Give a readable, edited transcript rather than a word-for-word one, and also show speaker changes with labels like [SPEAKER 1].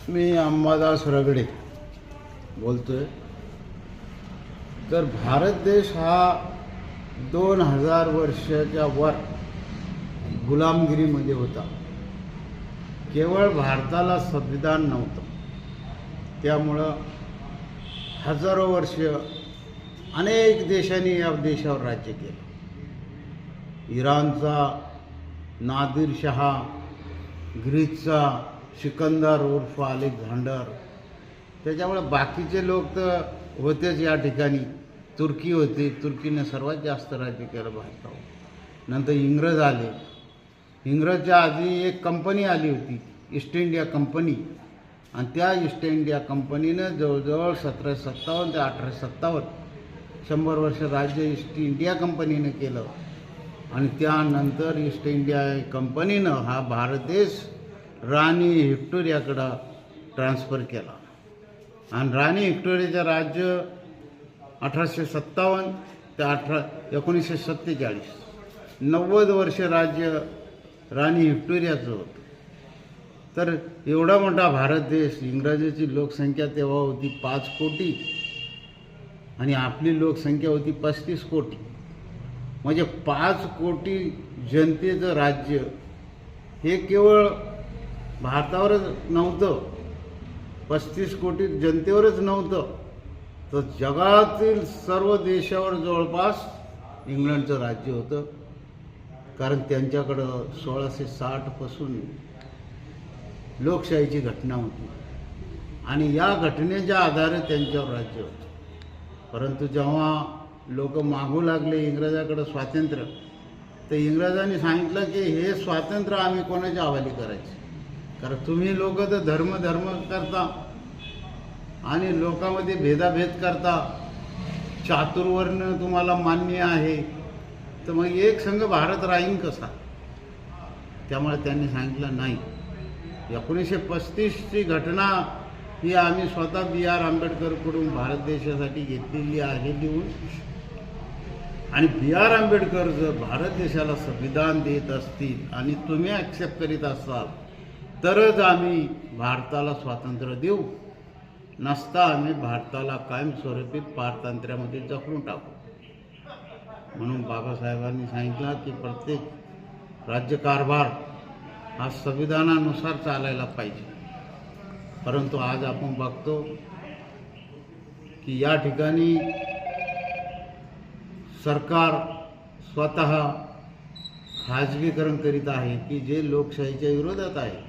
[SPEAKER 1] मी अंबादास रगडे बोलतोय। तर भारत देश हा 2000 वर्षाच्या वर गुलामगिरीमध्ये होता। केवळ भारताला संविधान नव्हतं, त्यामुळं हजारो वर्ष अनेक देशांनी या देशावर राज्य केलं। इराणचा नादिर शहा, ग्रीसचा सिकंदर उर्फ अलेक्झांडर, त्याच्यामुळे बाकीचे लोक तर होतेच या ठिकाणी। तुर्की होती, तुर्कीने सर्वात जास्त राज्य केलं भारतावर। नंतर इंग्रज आले। इंग्रजच्या आधी एक कंपनी आली होती, ईस्ट इंडिया कंपनी, आणि त्या ईस्ट इंडिया कंपनीनं जवळजवळ 1757 ते 1857 100 वर्ष राज्य ईस्ट इंडिया कंपनीनं केलं। आणि त्यानंतर ईस्ट इंडिया कंपनीनं हा भारत देश राणी व्हिक्टोरियाकडं ट्रान्सफर केला। आणि राणी व्हिक्टोरियाचं राज्य 1857 ते 1947 90 वर्ष राज्य राणी व्हिक्टोरियाचं होतं। तर एवढा मोठा भारत देश, इंग्रजाची लोकसंख्या तेव्हा होती 5 कोटी आणि आपली लोकसंख्या होती 35 कोटी। म्हणजे 5 कोटी जनतेचं राज्य हे केवळ भारतावरच नव्हतं, 35 कोटी जनतेवरच नव्हतं, तर जगातील सर्व देशावर जवळपास इंग्लंडचं राज्य होतं। कारण त्यांच्याकडं 1660 पासून लोकशाहीची घटना होती आणि या घटनेच्या आधारे त्यांच्यावर राज्य होतं। परंतु जेव्हा लोक मागू लागले इंग्रजाकडं स्वातंत्र्य, तर इंग्रजांनी सांगितलं की हे स्वातंत्र्य आम्ही कोणाच्या हवाली करायचे, कारण तुम्ही लोक तर धर्म करता आणि लोकांमध्ये भेदाभेद करता, चातुर्वर्ण तुम्हाला मान्य आहे, तर मग एक संघ भारत राहीन कसा? त्यामुळे त्यांनी सांगितलं नाही, 1935ची घटना ही आम्ही स्वतः B.R. आंबेडकरकडून भारत देशासाठी घेतलेली आहे लिहून, आणि B.R. आंबेडकर जर भारत देशाला संविधान देत असतील आणि तुम्ही ॲक्सेप्ट करीत असाल तरच आम्ही भारताला स्वातंत्र्य देऊ, नसता आम्ही भारताला कायमस्वरूपी पारतंत्र्यामध्ये जखडून टाकू। म्हणून बाबासाहेबांनी सांगितलं की प्रत्येक राज्यकारभार हा संविधानानुसार चालायला पाहिजे। परंतु आज आपण बघतो की या ठिकाणी सरकार स्वतः खाजगीकरण करीत आहे की जे लोकशाहीच्या विरोधात आहे।